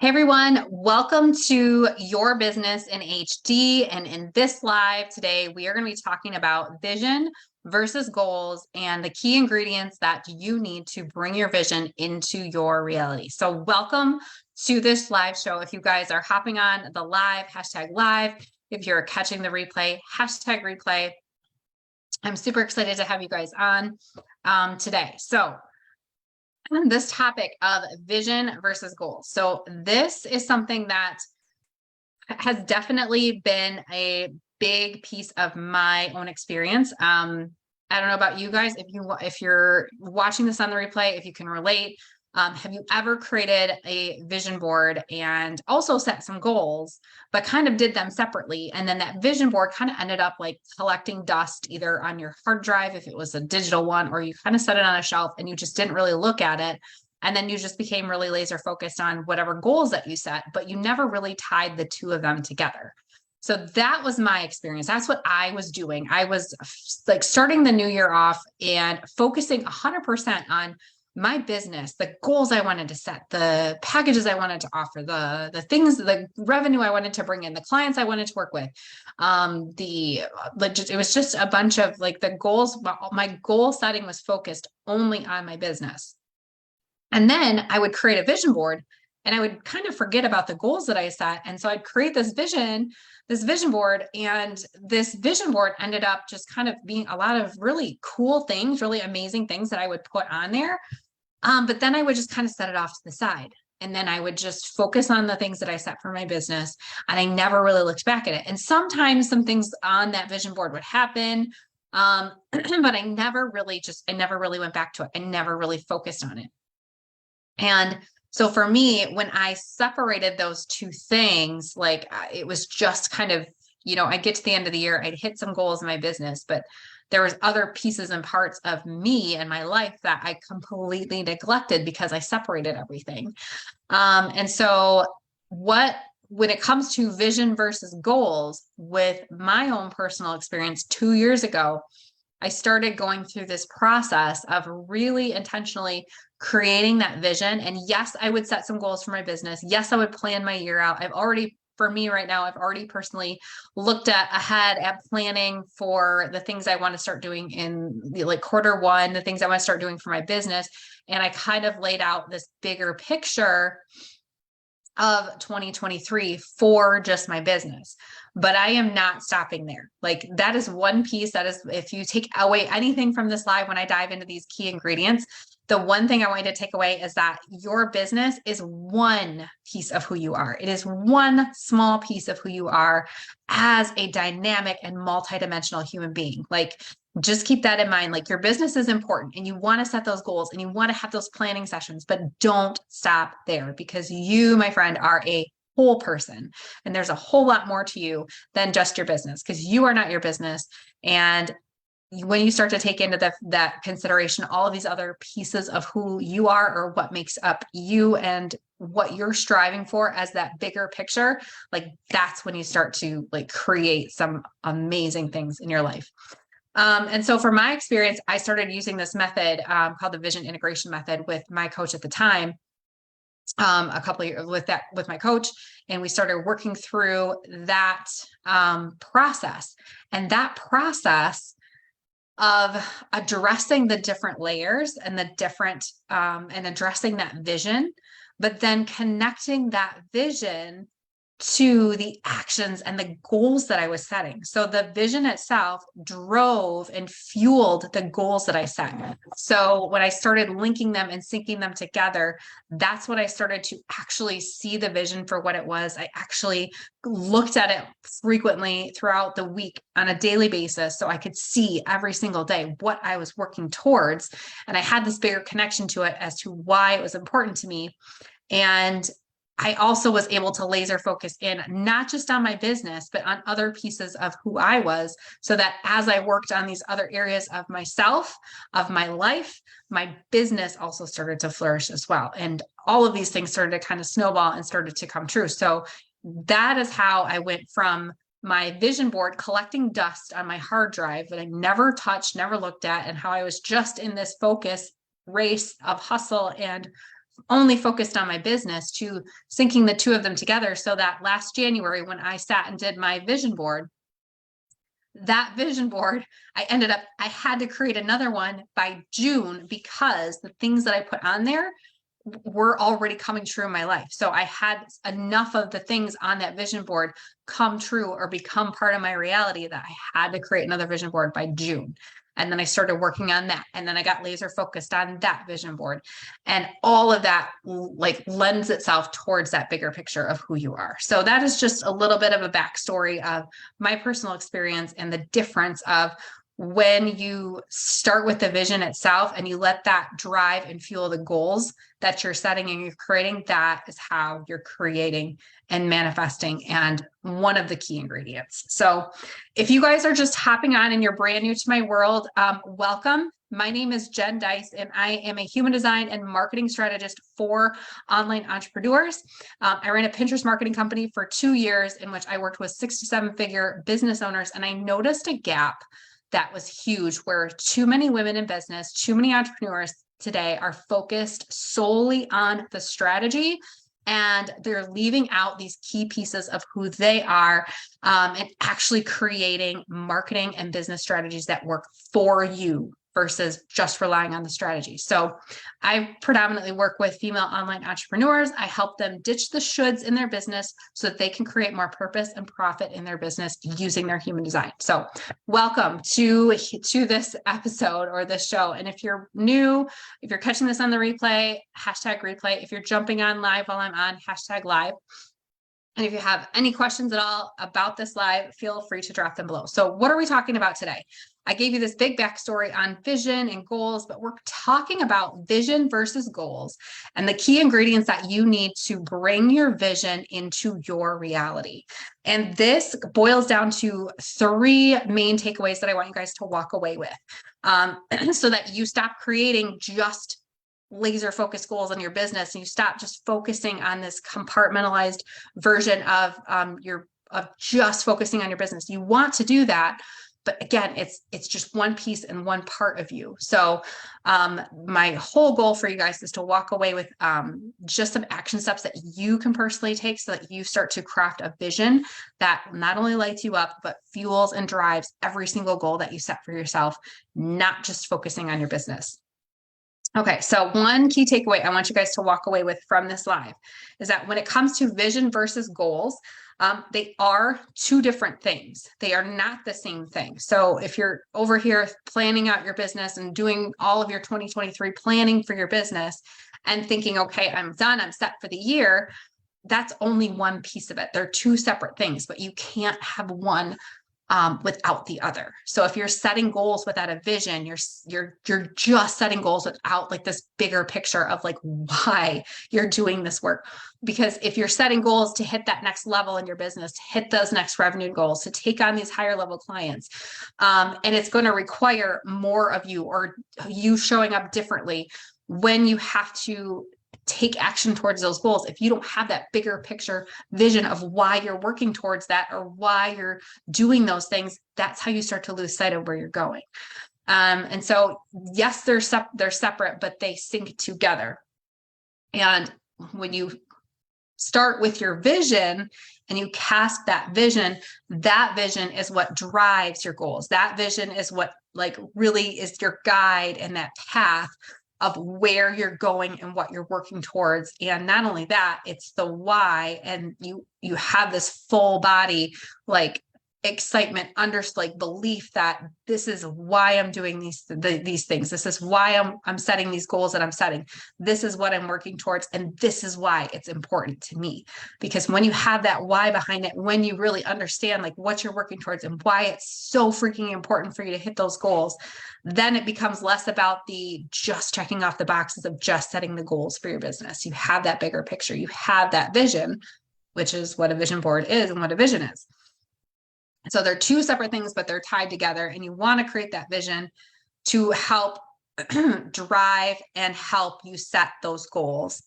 Hey everyone, welcome to Your Business in HD. And in this live today, we are going to be talking about vision versus goals and the key ingredients that you need to bring your vision into your reality. So welcome to this live show. If you guys are hopping on the live, hashtag live. If you're catching the replay, hashtag replay. I'm super excited to have you guys on today. So this topic of vision versus goals. So this is something that has definitely been a big piece of my own experience. I don't know about you guys, if you're watching this on the replay, if you can relate. Have you ever created a vision board and also set some goals, but kind of did them separately? And then that vision board kind of ended up like collecting dust either on your hard drive, if it was a digital one, or you kind of set it on a shelf and you just didn't really look at it. And then you just became really laser focused on whatever goals that you set, but you never really tied the two of them together. So that was my experience. That's what I was doing. I was like starting the new year off and focusing 100% on my business, the goals I wanted to set, the packages I wanted to offer, the things, the revenue I wanted to bring in, the clients I wanted to work with. It was just a bunch of like the goals. My goal setting was focused only on my business. And then I would create a vision board and I would kind of forget about the goals that I set. And so I'd create this vision board, and this vision board ended up just kind of being a lot of really cool things, really amazing things that I would put on there. But then I would just kind of set it off to the side. And then I would just focus on the things that I set for my business. And I never really looked back at it. And sometimes some things on that vision board would happen. But I never really went back to it. I never really focused on it. And so for me, when I separated those two things, like it was just kind of, I'd get to the end of the year, I'd hit some goals in my business, but there was other pieces and parts of me and my life that I completely neglected because I separated everything. And so when it comes to vision versus goals, with my own personal experience 2 years ago, I started going through this process of really intentionally creating that vision. And yes, I would set some goals for my business. Yes, I would plan my year out. For me right now, I've already personally looked ahead at planning for the things I want to start doing in like Q1, the things I want to start doing for my business. And I kind of laid out this bigger picture of 2023 for just my business. But I am not stopping there. Like that is one piece that is, if you take away anything from this live, when I dive into these key ingredients, the one thing I want you to take away is that your business is one piece of who you are. It is one small piece of who you are as a dynamic and multidimensional human being. Like, just keep that in mind. Like, your business is important and you want to set those goals and you want to have those planning sessions, but don't stop there, because you, my friend, are a whole person. And there's a whole lot more to you than just your business, because you are not your business. And when you start to take into that consideration, all of these other pieces of who you are, or what makes up you and what you're striving for as that bigger picture, like that's when you start to like create some amazing things in your life. And so for my experience, I started using this method called the vision integration method with my coach at the time. A couple of years with my coach, and we started working through that process. And that process of addressing the different layers and the different and addressing that vision, but then connecting that vision to the actions and the goals that I was setting. So the vision itself drove and fueled the goals that I set. So when I started linking them and syncing them together, that's when I started to actually see the vision for what it was. I actually looked at it frequently throughout the week on a daily basis, so I could see every single day what I was working towards. And I had this bigger connection to it as to why it was important to me. And I also was able to laser focus in not just on my business, but on other pieces of who I was, so that as I worked on these other areas of myself, of my life, my business also started to flourish as well. And all of these things started to kind of snowball and started to come true. So that is how I went from my vision board collecting dust on my hard drive that I never touched, never looked at, and how I was just in this focus race of hustle and only focused on my business to syncing the two of them together. So that last January, when I sat and did my vision board, that vision board, I had to create another one by June because the things that I put on there were already coming true in my life. So I had enough of the things on that vision board come true or become part of my reality that I had to create another vision board by June. And then I started working on that. And then I got laser focused on that vision board. And all of that like lends itself towards that bigger picture of who you are. So that is just a little bit of a backstory of my personal experience and the difference of when you start with the vision itself and you let that drive and fuel the goals that you're setting and you're creating, that is how you're creating and manifesting, and one of the key ingredients. So if you guys are just hopping on and you're brand new to my world, welcome. My name is Jen Dice, and I am a human design and marketing strategist for online entrepreneurs. I ran a Pinterest marketing company for 2 years in which I worked with 6 to 7 figure business owners, and I noticed a gap that was huge where too many women in business, too many entrepreneurs today are focused solely on the strategy, and they're leaving out these key pieces of who they are, and actually creating marketing and business strategies that work for you versus just relying on the strategy. So I predominantly work with female online entrepreneurs. I help them ditch the shoulds in their business so that they can create more purpose and profit in their business using their human design. So welcome to this episode or this show. And if you're new, if you're catching this on the replay, #replay. If you're jumping on live while I'm on, #live. And if you have any questions at all about this live, feel free to drop them below. So what are we talking about today? I gave you this big backstory on vision and goals, but we're talking about vision versus goals and the key ingredients that you need to bring your vision into your reality. And this boils down to 3 main takeaways that I want you guys to walk away with, so that you stop creating just laser focused goals in your business and you stop just focusing on this compartmentalized version of just focusing on your business. You want to do that, but again, it's just one piece and one part of you. So my whole goal for you guys is to walk away with just some action steps that you can personally take so that you start to craft a vision that not only lights you up, but fuels and drives every single goal that you set for yourself, not just focusing on your business. Okay, so one key takeaway I want you guys to walk away with from this live is that when it comes to vision versus goals, they are 2 different things. They are not the same thing. So if you're over here planning out your business and doing all of your 2023 planning for your business and thinking, okay, I'm done, I'm set for the year, that's only one piece of it. They're 2 separate things, but you can't have one without the other. So if you're setting goals without a vision, you're just setting goals without like this bigger picture of like why you're doing this work. Because if you're setting goals to hit that next level in your business, to hit those next revenue goals, to take on these higher level clients, and it's going to require more of you or you showing up differently when you have to take action towards those goals. If you don't have that bigger picture vision of why you're working towards that or why you're doing those things, that's how you start to lose sight of where you're going. And so, yes, they're separate, but they sync together. And when you start with your vision and you cast that vision is what drives your goals. That vision is what like really is your guide and that path of where you're going and what you're working towards. And not only that, it's the why, and you have this full body like excitement, belief that this is why I'm doing these things. This is why I'm setting these goals that I'm setting. This is what I'm working towards, and this is why it's important to me. Because when you have that why behind it, when you really understand like what you're working towards and why it's so freaking important for you to hit those goals, then it becomes less about the just checking off the boxes of just setting the goals for your business. You have that bigger picture. You have that vision, which is what a vision board is and what a vision is. So they're 2 separate things, but they're tied together, and you want to create that vision to help drive and help you set those goals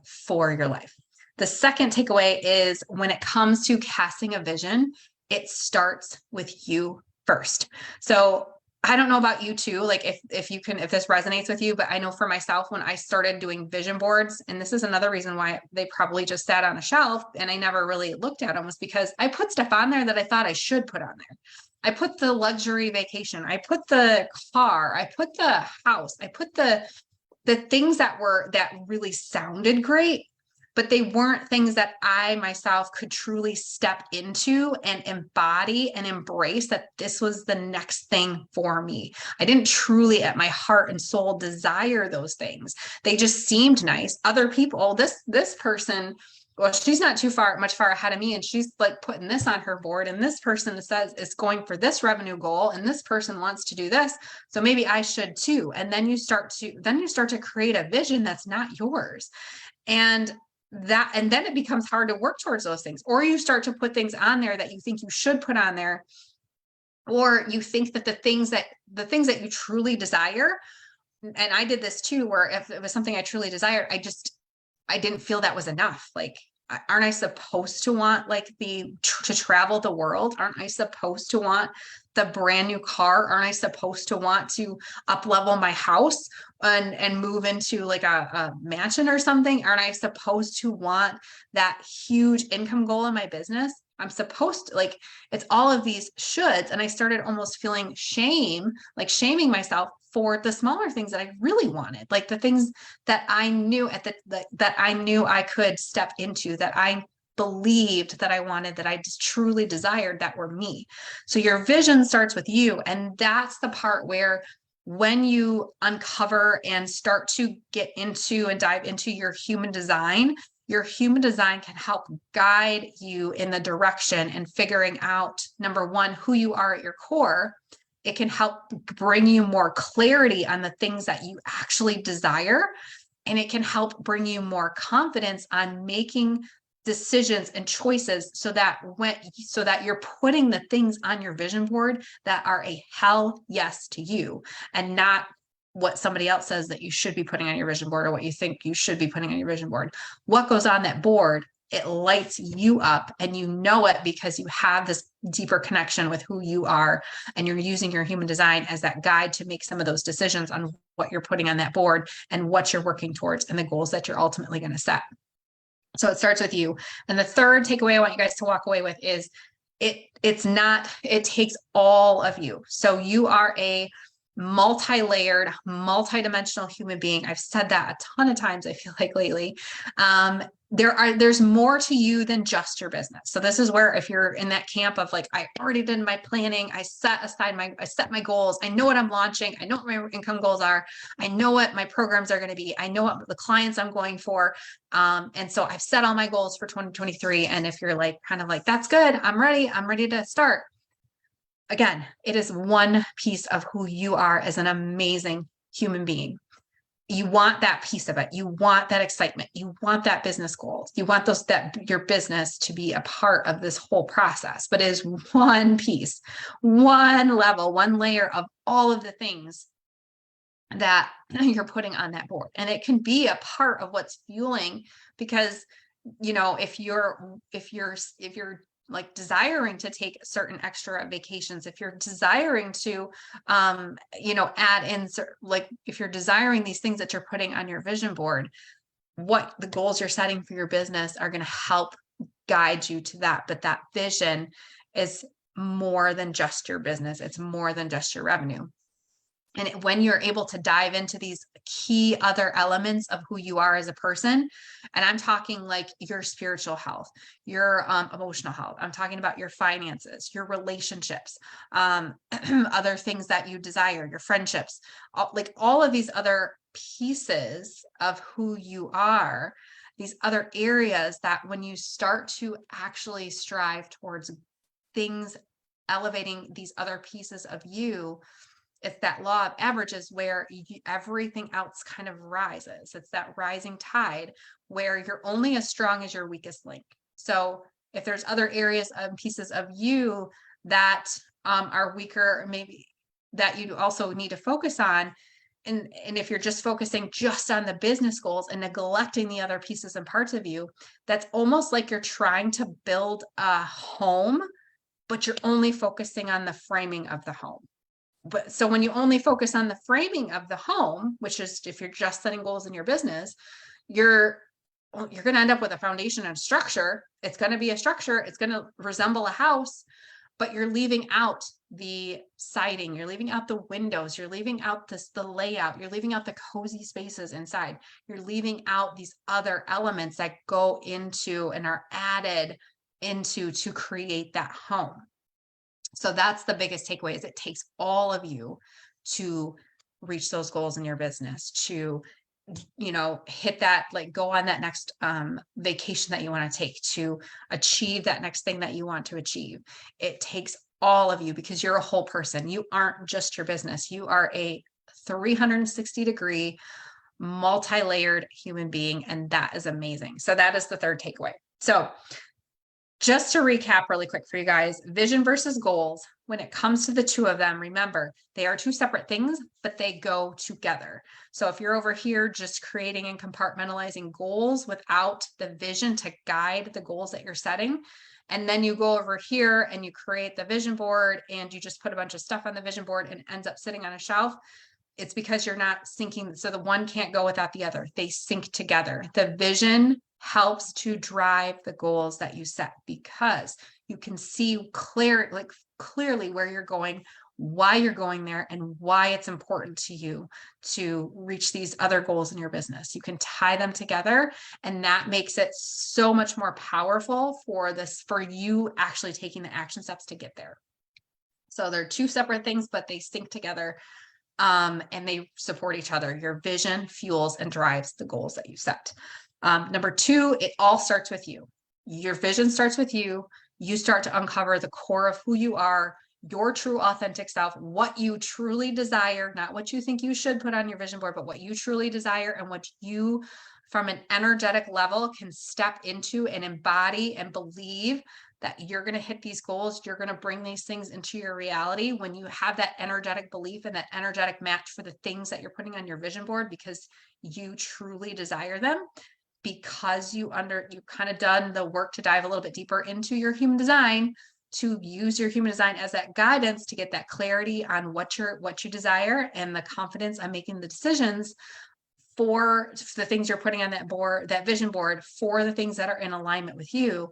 for your life. The second takeaway is when it comes to casting a vision, it starts with you first. So I don't know about you too, like if you can, if this resonates with you, but I know for myself, when I started doing vision boards, and this is another reason why they probably just sat on a shelf and I never really looked at them, was because I put stuff on there that I thought I should put on there. I put the luxury vacation, I put the car, I put the house, I put the things that really sounded great, but they weren't things that I myself could truly step into and embody and embrace, that this was the next thing for me. I didn't truly at my heart and soul desire those things. They just seemed nice. Other people, this person, well, she's not much far ahead of me, and she's like putting this on her board, and this person says is going for this revenue goal, and this person wants to do this, so maybe I should too. And then you start to create a vision that's not yours. And then it becomes hard to work towards those things, or you start to put things on there that you think you should put on there, or you think that the things that you truly desire. And I did this too, where if it was something I truly desired, I didn't feel that was enough. Like, aren't I supposed to want like to travel the world? Aren't I supposed to want the brand new car? Aren't I supposed to want to up level my house and move into like a mansion or something? Aren't I supposed to want that huge income goal in my business? I'm supposed to, like, it's all of these shoulds. And I started almost feeling shame, like shaming myself for the smaller things that I really wanted, like the things that I knew that I knew I could step into, that I believed that I wanted, that I just truly desired, that were me. So your vision starts with you. And that's the part where, when you uncover and start to get into and dive into your human design can help guide you in the direction and figuring out, number one, who you are at your core. It can help bring you more clarity on the things that you actually desire. And it can help bring you more confidence on making decisions and choices, so that you're putting the things on your vision board that are a hell yes to you, and not what somebody else says that you should be putting on your vision board, or what you think you should be putting on your vision board. What goes on that board, it lights you up, and you know it because you have this deeper connection with who you are, and you're using your human design as that guide to make some of those decisions on what you're putting on that board and what you're working towards and the goals that you're ultimately going to set. So it starts with you. And the third takeaway I want you guys to walk away with is it takes all of you. So you are a multi-layered, multi-dimensional human being. I've said that a ton of times, I feel like, lately. There's more to you than just your business. So this is where, if you're in that camp of like, I already did my planning, I set my goals, I know what I'm launching, I know what my income goals are, I know what my programs are going to be, I know what the clients I'm going for. And so I've set all my goals for 2023. And if you're like, kind of like, that's good, I'm ready to start. Again, it is one piece of who you are as an amazing human being. You want that piece of it. You want that excitement. You want that business goals. You want your business to be a part of this whole process, but it is one piece, one level, one layer of all of the things that you're putting on that board. And it can be a part of what's fueling, because, if you're like desiring to take certain extra vacations, if you're desiring to, add in, like, if you're desiring these things that you're putting on your vision board, what the goals you're setting for your business are going to help guide you to that. But that vision is more than just your business. It's more than just your revenue. And when you're able to dive into these key other elements of who you are as a person, and I'm talking like your spiritual health, your emotional health, I'm talking about your finances, your relationships, other things that you desire, your friendships, all of these other pieces of who you are, these other areas that when you start to actually strive towards things, elevating these other pieces of you, it's that law of averages where everything else kind of rises. It's that rising tide where you're only as strong as your weakest link. So if there's other areas and pieces of you that are weaker, maybe that you also need to focus on, and if you're just focusing just on the business goals and neglecting the other pieces and parts of you, that's almost like you're trying to build a home, but you're only focusing on the framing of the home. But so when you only focus on the framing of the home, which is if you're just setting goals in your business, you're going to end up with a foundation and structure. It's going to be a structure. It's going to resemble a house, but you're leaving out the siding, you're leaving out the windows, you're leaving out the layout, you're leaving out the cozy spaces inside. You're leaving out these other elements that go into and are added into to create that home. So that's the biggest takeaway, is it takes all of you to reach those goals in your business, to, you know, hit that, like go on that next vacation that you want to take, to achieve that next thing that you want to achieve. It takes all of you, because you're a whole person. You aren't just your business. You are a 360-degree multi-layered human being, and that is amazing. So that is the third takeaway. So just to recap really quick for you guys, vision versus goals, when it comes to the two of them, remember, they are two separate things, but they go together. So if you're over here just creating and compartmentalizing goals without the vision to guide the goals that you're setting, and then you go over here and you create the vision board and you just put a bunch of stuff on the vision board and it ends up sitting on a shelf, it's because you're not syncing. So the one can't go without the other. They sync together. The vision helps to drive the goals that you set, because you can see clearly where you're going, why you're going there, and why it's important to you to reach these other goals in your business. You can tie them together, and that makes it so much more powerful for you actually taking the action steps to get there. So they're two separate things, but they sync together. And they support each other. Your vision fuels and drives the goals that you set. Number two, it all starts with you. Your vision starts with you. You start to uncover the core of who you are, your true authentic self, what you truly desire, not what you think you should put on your vision board, but what you truly desire, and what you, from an energetic level, can step into and embody and believe that you're going to hit these goals. You're going to bring these things into your reality when you have that energetic belief and that energetic match for the things that you're putting on your vision board, because you truly desire them, because you kind of done the work to dive a little bit deeper into your human design, to use your human design as that guidance to get that clarity on what you desire, and the confidence on making the decisions for the things you're putting on that board, that vision board, for the things that are in alignment with you.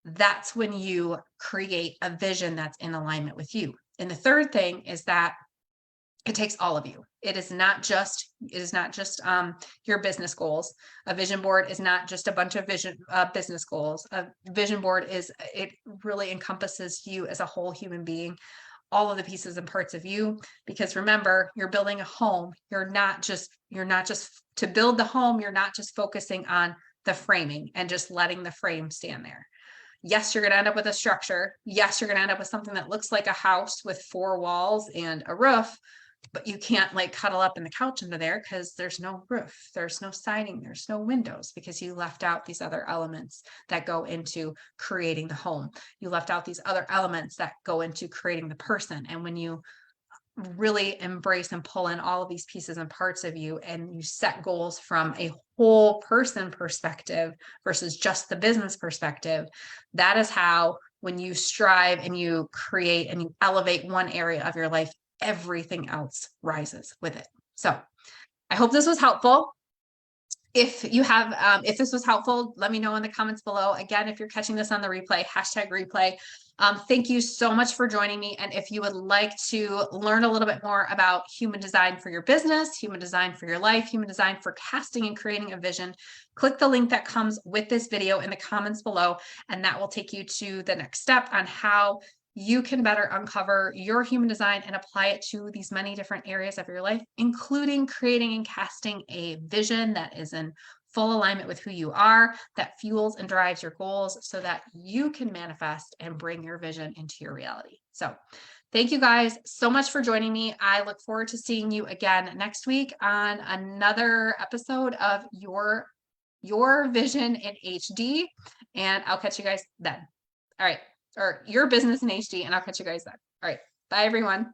That's when you create a vision that's in alignment with you. And the third thing is that it takes all of you. It is not just your business goals. A vision board is not just a bunch of business goals. A vision board it really encompasses you as a whole human being, all of the pieces and parts of you. Because remember, you're building a home. You're not just to build the home. You're not just focusing on the framing and just letting the frame stand there. Yes, you're going to end up with a structure. Yes, you're going to end up with something that looks like a house with 4 walls and a roof, but you can't like cuddle up in the couch under there, because there's no roof, there's no siding, there's no windows, because you left out these other elements that go into creating the home. You left out these other elements that go into creating the person. And when you really embrace and pull in all of these pieces and parts of you, and you set goals from a whole person perspective versus just the business perspective, that is how, when you strive and you create and you elevate one area of your life, everything else rises with it. So I hope this was helpful. If this was helpful, let me know in the comments below. Again, if you're catching this on the replay, #replay. Thank you so much for joining me. And if you would like to learn a little bit more about human design for your business, human design for your life, human design for casting and creating a vision, click the link that comes with this video in the comments below, and that will take you to the next step on how you can better uncover your human design and apply it to these many different areas of your life, including creating and casting a vision that is in full alignment with who you are, that fuels and drives your goals, so that you can manifest and bring your vision into your reality. So thank you guys so much for joining me. I look forward to seeing you again next week on another episode of Your Vision in HD, and I'll catch you guys then. All right. Or Your Business in HD, and I'll catch you guys then. All right. Bye, everyone.